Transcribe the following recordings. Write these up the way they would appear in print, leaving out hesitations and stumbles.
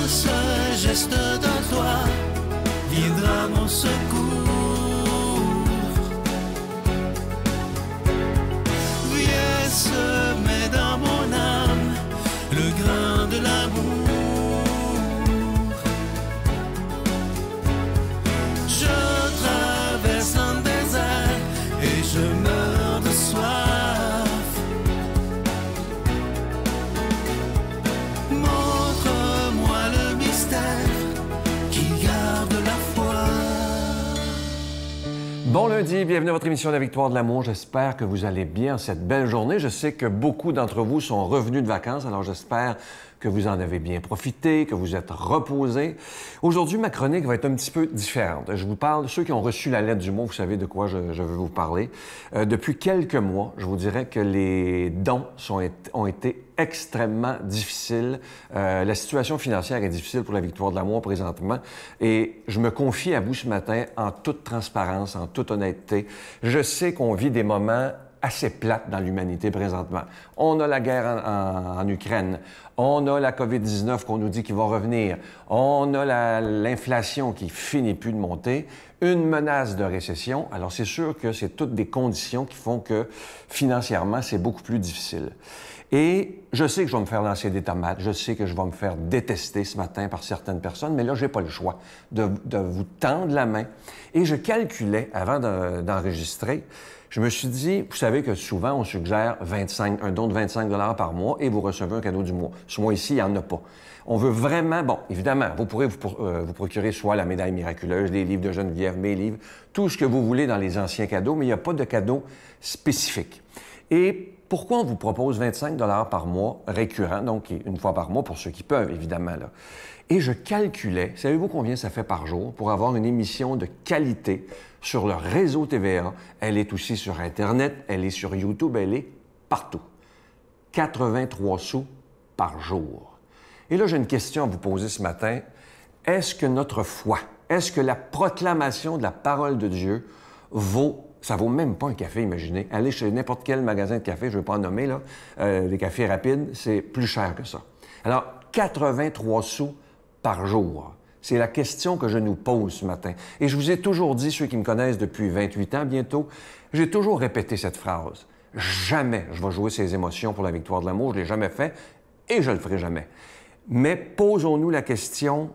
ce geste de toi viendra mon secours. Viens semer dans mon âme le grain de l'amour. Je traverse un désert et je meurs de soif. Montre-moi le mystère qui garde la foi. Bon lundi, bienvenue à votre émission La Victoire de l'amour. J'espère que vous allez bien cette belle journée. Je sais que beaucoup d'entre vous sont revenus de vacances, alors j'espère que vous en avez bien profité, que vous êtes reposés. Aujourd'hui, ma chronique va être un petit peu différente. Je vous parle de ceux qui ont reçu la lettre du mois, vous savez de quoi je veux vous parler. Depuis quelques mois, je vous dirais que les dons ont été extrêmement difficiles. La situation financière est difficile pour la Victoire de l'amour présentement et je me confie à vous ce matin en toute transparence, en toute honnêteté. Je sais qu'on vit des moments assez plates dans l'humanité présentement. On a la guerre en Ukraine, on a la COVID-19 qu'on nous dit qu'il va revenir, on a l'inflation qui finit plus de monter, une menace de récession. Alors c'est sûr que c'est toutes des conditions qui font que financièrement, c'est beaucoup plus difficile. Et je sais que je vais me faire lancer des tomates, je sais que je vais me faire détester ce matin par certaines personnes, mais là, j'ai pas le choix de vous tendre la main. Et je calculais, avant d'enregistrer, je me suis dit, vous savez que souvent, on suggère un don de 25 $ par mois et vous recevez un cadeau du mois. Ce mois-ci, il n'y en a pas. On veut vraiment, bon, évidemment, vous pourrez vous procurer soit la médaille miraculeuse, les livres de Geneviève, mes livres, tout ce que vous voulez dans les anciens cadeaux, mais il n'y a pas de cadeau spécifique. Et pourquoi on vous propose 25 $ par mois récurrent, donc une fois par mois pour ceux qui peuvent, évidemment, là. Et je calculais, savez-vous combien ça fait par jour pour avoir une émission de qualité sur le réseau TVA? Elle est aussi sur Internet, elle est sur YouTube, elle est partout. 83 sous par jour. Et là, j'ai une question à vous poser ce matin. Est-ce que notre foi, est-ce que la proclamation de la parole de Dieu ça vaut même pas un café, imaginez. Allez chez n'importe quel magasin de café, je ne vais pas en nommer, là, les cafés rapides, c'est plus cher que ça. Alors, 83 sous par jour. C'est la question que je nous pose ce matin. Et je vous ai toujours dit, ceux qui me connaissent depuis 28 ans bientôt, j'ai toujours répété cette phrase. Jamais je vais jouer ces émotions pour la victoire de l'amour. Je ne l'ai jamais fait et je ne le ferai jamais. Mais posons-nous la question,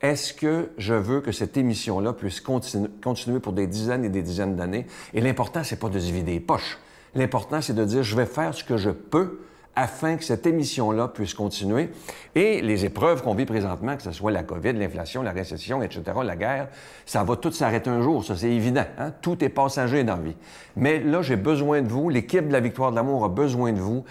est-ce que je veux que cette émission-là puisse continuer pour des dizaines et des dizaines d'années? Et l'important, c'est pas de se vider les poches. L'important, c'est de dire, je vais faire ce que je peux afin que cette émission-là puisse continuer. Et les épreuves qu'on vit présentement, que ce soit la COVID, l'inflation, la récession, etc., la guerre, ça va tout s'arrêter un jour, ça c'est évident. Hein? Tout est passager dans la vie. Mais là, j'ai besoin de vous, l'équipe de la Victoire de l'amour a besoin de vous,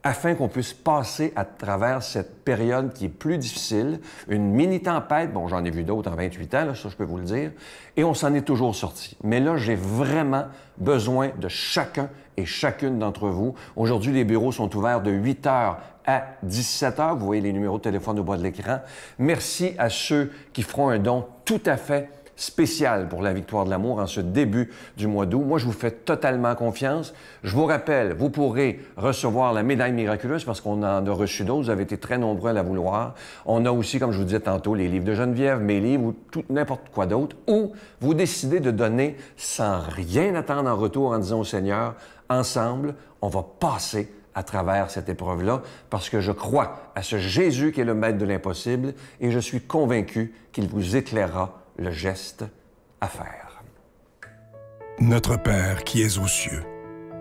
afin qu'on puisse passer à travers cette période qui est plus difficile, une mini-tempête, bon, j'en ai vu d'autres en 28 ans, là, ça je peux vous le dire, et on s'en est toujours sorti. Mais là, j'ai vraiment besoin de chacun et chacune d'entre vous. Aujourd'hui, les bureaux sont ouverts de 8 h à 17 h. Vous voyez les numéros de téléphone au bas de l'écran. Merci à ceux qui feront un don tout à fait spécial pour la Victoire de l'amour en ce début du mois d'août. Moi, je vous fais totalement confiance. Je vous rappelle, vous pourrez recevoir la médaille miraculeuse parce qu'on en a reçu d'autres. Vous avez été très nombreux à la vouloir. On a aussi, comme je vous disais tantôt, les livres de Geneviève, mes livres ou n'importe quoi d'autre. Ou vous décidez de donner sans rien attendre en retour en disant au Seigneur, ensemble, on va passer à travers cette épreuve-là, parce que je crois à ce Jésus qui est le maître de l'impossible et je suis convaincu qu'il vous éclairera le geste à faire. Notre Père qui es aux cieux,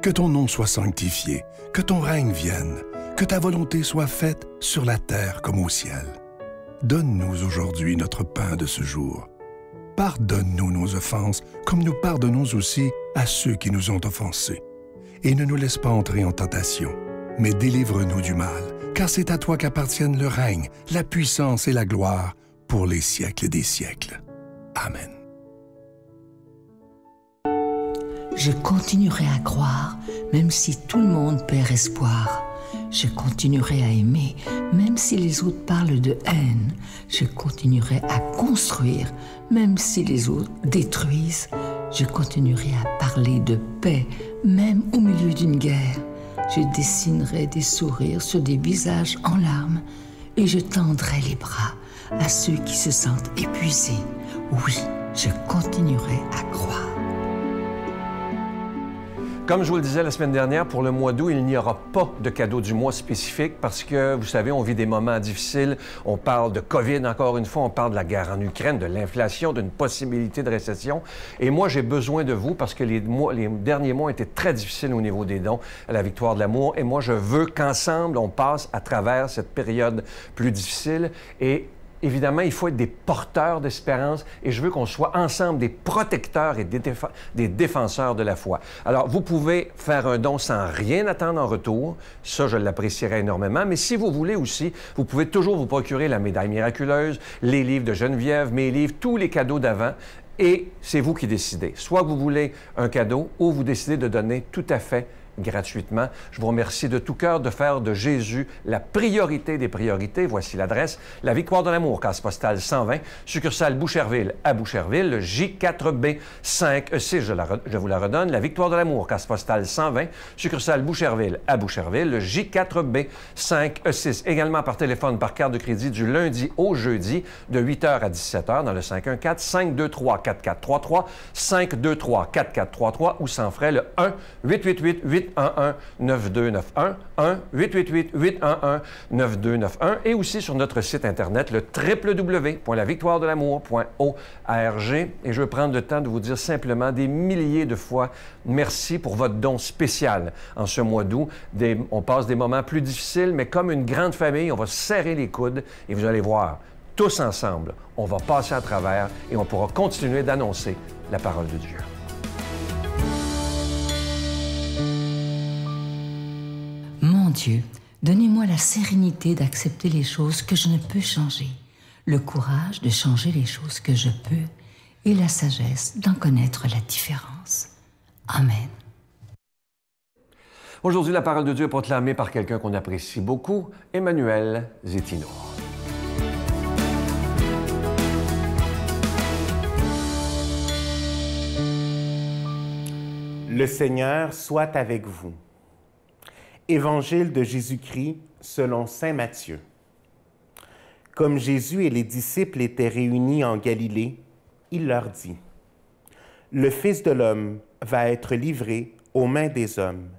que ton nom soit sanctifié, que ton règne vienne, que ta volonté soit faite sur la terre comme au ciel. Donne-nous aujourd'hui notre pain de ce jour. Pardonne-nous nos offenses, comme nous pardonnons aussi à ceux qui nous ont offensés. Et ne nous laisse pas entrer en tentation, mais délivre-nous du mal, car c'est à toi qu'appartiennent le règne, la puissance et la gloire pour les siècles des siècles. Amen. Je continuerai à croire, même si tout le monde perd espoir. Je continuerai à aimer, même si les autres parlent de haine. Je continuerai à construire, même si les autres détruisent. Je continuerai à parler de paix, même au milieu d'une guerre. Je dessinerai des sourires sur des visages en larmes et je tendrai les bras à ceux qui se sentent épuisés. Oui, je continuerai à croire. Comme je vous le disais la semaine dernière, pour le mois d'août, il n'y aura pas de cadeau du mois spécifique parce que, vous savez, on vit des moments difficiles. On parle de COVID, encore une fois, on parle de la guerre en Ukraine, de l'inflation, d'une possibilité de récession. Et moi, j'ai besoin de vous parce que les derniers mois étaient très difficiles au niveau des dons à la Victoire de l'amour. Et moi, je veux qu'ensemble, on passe à travers cette période plus difficile. Et évidemment, il faut être des porteurs d'espérance et je veux qu'on soit ensemble des protecteurs et des défenseurs de la foi. Alors, vous pouvez faire un don sans rien attendre en retour. Ça, je l'apprécierais énormément. Mais si vous voulez aussi, vous pouvez toujours vous procurer la médaille miraculeuse, les livres de Geneviève, mes livres, tous les cadeaux d'avant. Et c'est vous qui décidez. Soit vous voulez un cadeau ou vous décidez de donner tout à fait gratuitement. Je vous remercie de tout cœur de faire de Jésus la priorité des priorités. Voici l'adresse. La Victoire de l'amour, case postale 120, succursale Boucherville à Boucherville, le J4B 5E6. Je vous la redonne. La Victoire de l'amour, case postale 120, succursale Boucherville à Boucherville, le J4B 5E6. Également par téléphone, par carte de crédit du lundi au jeudi de 8h à 17h dans le 514-523-4433, 523-4433 ou sans frais le 1-888-811-9291, 1-888-811-9291 et aussi sur notre site Internet, le www.lavictoiredelamour.org. Et je veux prendre le temps de vous dire simplement des milliers de fois merci pour votre don spécial en ce mois d'août. On passe des moments plus difficiles, mais comme une grande famille, on va serrer les coudes et vous allez voir, tous ensemble, on va passer à travers et on pourra continuer d'annoncer la parole de Dieu. Mon Dieu, donnez-moi la sérénité d'accepter les choses que je ne peux changer, le courage de changer les choses que je peux et la sagesse d'en connaître la différence. Amen. Aujourd'hui, la parole de Dieu est proclamée par quelqu'un qu'on apprécie beaucoup, Emmanuel Zétino. Le Seigneur soit avec vous. Évangile de Jésus-Christ selon saint Matthieu. Comme Jésus et les disciples étaient réunis en Galilée, il leur dit: Le Fils de l'homme va être livré aux mains des hommes.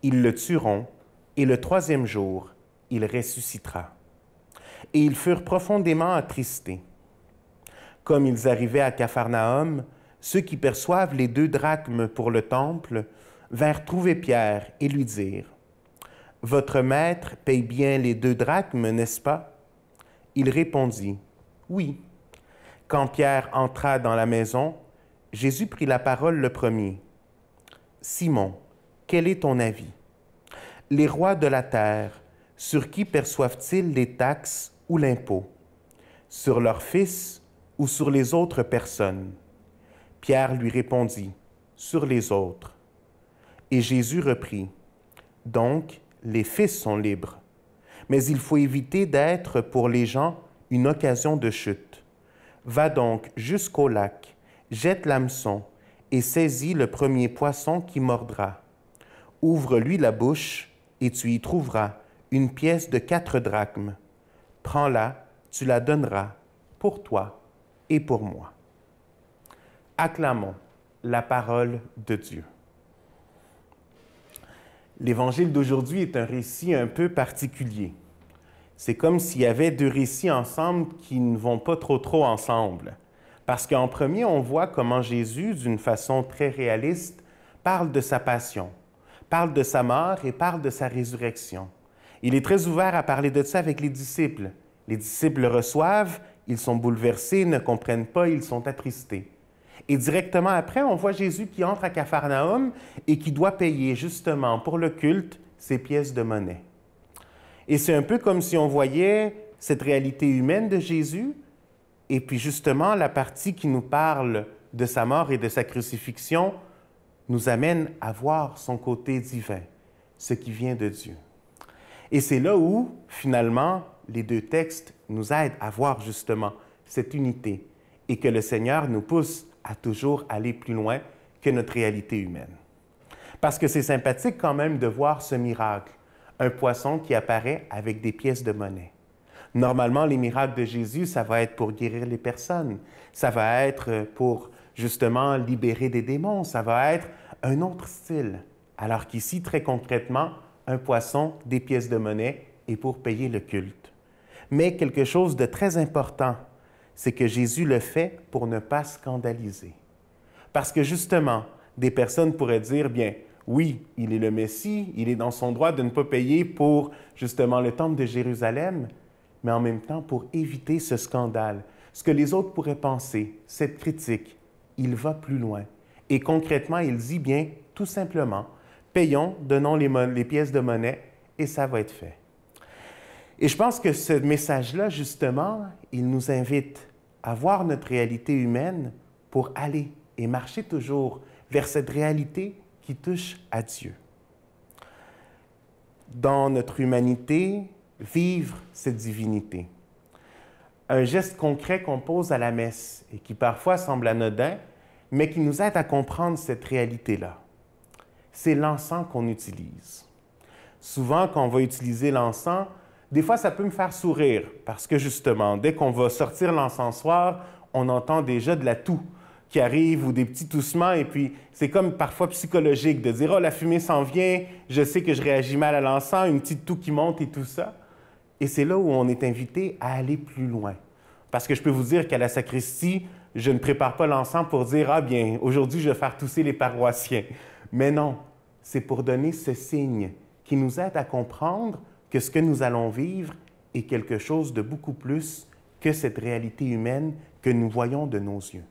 Ils le tueront, et le troisième jour, il ressuscitera. Et ils furent profondément attristés. Comme ils arrivaient à Capharnaüm, ceux qui perçoivent les 2 drachmes pour le temple vinrent trouver Pierre et lui dirent: Votre maître paye bien les 2 drachmes, n'est-ce pas? Il répondit: Oui. Quand Pierre entra dans la maison, Jésus prit la parole le premier. Simon, quel est ton avis? Les rois de la terre, sur qui perçoivent-ils les taxes ou l'impôt? Sur leurs fils ou sur les autres personnes? Pierre lui répondit: Sur les autres. Et Jésus reprit: Donc, les fils sont libres, mais il faut éviter d'être pour les gens une occasion de chute. Va donc jusqu'au lac, jette l'hameçon et saisis le premier poisson qui mordra. Ouvre-lui la bouche et tu y trouveras une pièce de 4 drachmes. Prends-la, tu la donneras pour toi et pour moi. Acclamons la parole de Dieu. L'Évangile d'aujourd'hui est un récit un peu particulier. C'est comme s'il y avait 2 récits ensemble qui ne vont pas trop ensemble. Parce qu'en premier, on voit comment Jésus, d'une façon très réaliste, parle de sa passion, parle de sa mort et parle de sa résurrection. Il est très ouvert à parler de ça avec les disciples. Les disciples le reçoivent, ils sont bouleversés, ne comprennent pas, ils sont attristés. Et directement après, on voit Jésus qui entre à Capharnaüm et qui doit payer justement pour le culte ses pièces de monnaie. Et c'est un peu comme si on voyait cette réalité humaine de Jésus et puis justement la partie qui nous parle de sa mort et de sa crucifixion nous amène à voir son côté divin, ce qui vient de Dieu. Et c'est là où, finalement, les 2 textes nous aident à voir justement cette unité et que le Seigneur nous pousse à toujours aller plus loin que notre réalité humaine. Parce que c'est sympathique quand même de voir ce miracle, un poisson qui apparaît avec des pièces de monnaie. Normalement, les miracles de Jésus, ça va être pour guérir les personnes. Ça va être pour, justement, libérer des démons. Ça va être un autre style. Alors qu'ici, très concrètement, un poisson, des pièces de monnaie et pour payer le culte. Mais quelque chose de très important, c'est que Jésus le fait pour ne pas scandaliser. Parce que justement, des personnes pourraient dire, bien, oui, il est le Messie, il est dans son droit de ne pas payer pour justement le temple de Jérusalem, mais en même temps pour éviter ce scandale. Ce que les autres pourraient penser, cette critique, il va plus loin. Et concrètement, il dit bien, tout simplement, payons, donnons les pièces de monnaie et ça va être fait. Et je pense que ce message-là, justement, il nous invite à voir notre réalité humaine pour aller et marcher toujours vers cette réalité qui touche à Dieu. Dans notre humanité, vivre cette divinité. Un geste concret qu'on pose à la messe et qui parfois semble anodin, mais qui nous aide à comprendre cette réalité-là. C'est l'encens qu'on utilise. Souvent, quand on va utiliser l'encens, des fois, ça peut me faire sourire parce que justement, dès qu'on va sortir l'encensoir, on entend déjà de la toux qui arrive ou des petits toussements et puis c'est comme parfois psychologique de dire « Oh, la fumée s'en vient, je sais que je réagis mal à l'encens, une petite toux qui monte et tout ça. » Et c'est là où on est invité à aller plus loin. Parce que je peux vous dire qu'à la sacristie, je ne prépare pas l'encens pour dire « Ah bien, aujourd'hui, je vais faire tousser les paroissiens. » Mais non, c'est pour donner ce signe qui nous aide à comprendre que ce que nous allons vivre est quelque chose de beaucoup plus que cette réalité humaine que nous voyons de nos yeux.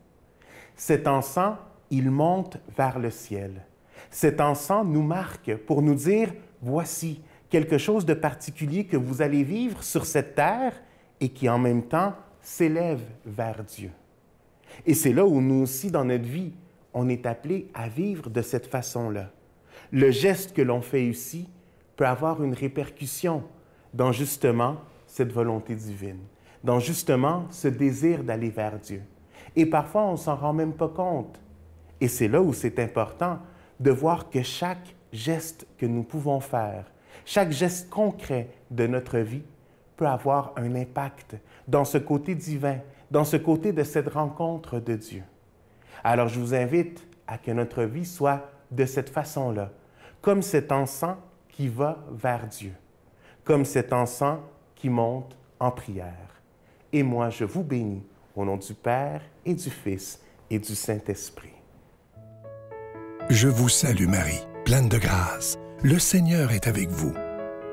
Cet encens, il monte vers le ciel. Cet encens nous marque pour nous dire « Voici quelque chose de particulier que vous allez vivre sur cette terre et qui en même temps s'élève vers Dieu. » Et c'est là où nous aussi, dans notre vie, on est appelé à vivre de cette façon-là. Le geste que l'on fait ici peut avoir une répercussion dans justement cette volonté divine, dans justement ce désir d'aller vers Dieu. Et parfois, on ne s'en rend même pas compte. Et c'est là où c'est important de voir que chaque geste que nous pouvons faire, chaque geste concret de notre vie peut avoir un impact dans ce côté divin, dans ce côté de cette rencontre de Dieu. Alors, je vous invite à que notre vie soit de cette façon-là, comme cet encens qui va vers Dieu, comme cet encens qui monte en prière. Et moi, je vous bénis au nom du Père et du Fils et du Saint-Esprit. Je vous salue Marie, pleine de grâce. Le Seigneur est avec vous.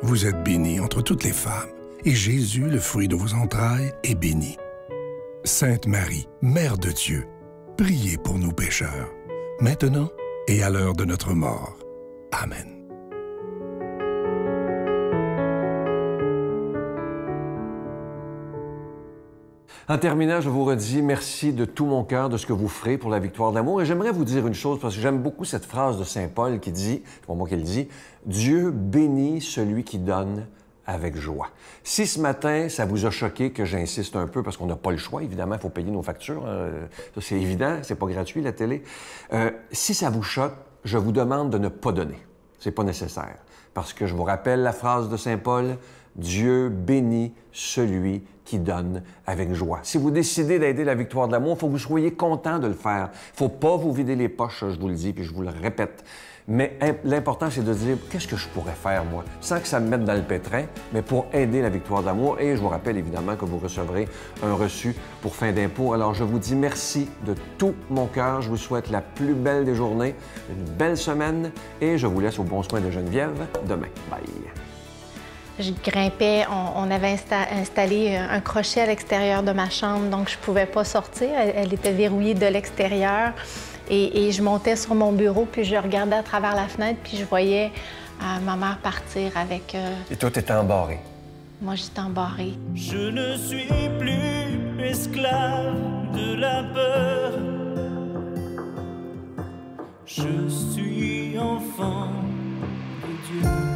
Vous êtes bénie entre toutes les femmes, et Jésus, le fruit de vos entrailles, est béni. Sainte Marie, Mère de Dieu, priez pour nous pécheurs, maintenant et à l'heure de notre mort. Amen. En terminant, je vous redis merci de tout mon cœur de ce que vous ferez pour la victoire de l'amour. Et j'aimerais vous dire une chose, parce que j'aime beaucoup cette phrase de Saint Paul qui dit, c'est pas moi qui le dis, « Dieu bénit celui qui donne avec joie. » Si ce matin, ça vous a choqué que j'insiste un peu, parce qu'on n'a pas le choix, évidemment, il faut payer nos factures, ça c'est évident, c'est pas gratuit la télé. Si ça vous choque, je vous demande de ne pas donner. C'est pas nécessaire. Parce que je vous rappelle la phrase de Saint Paul, « Dieu bénit celui qui donne avec joie. » Si vous décidez d'aider la victoire de l'amour, il faut que vous soyez content de le faire. Il ne faut pas vous vider les poches, je vous le dis, puis je vous le répète. Mais l'important, c'est de dire, qu'est-ce que je pourrais faire, moi, sans que ça me mette dans le pétrin, mais pour aider la victoire d'amour. Et je vous rappelle évidemment que vous recevrez un reçu pour fin d'impôt. Alors, je vous dis merci de tout mon cœur. Je vous souhaite la plus belle des journées, une belle semaine, et je vous laisse au bon soin de Geneviève demain. Bye! Je grimpais, on avait installé un crochet à l'extérieur de ma chambre, donc je ne pouvais pas sortir. Elle était verrouillée de l'extérieur. Et je montais sur mon bureau, puis je regardais à travers la fenêtre, puis je voyais ma mère partir avec... Et toi, t'étais embarré. Moi, j'étais embarrée. Je ne suis plus esclave de la peur. Je suis enfant de Dieu.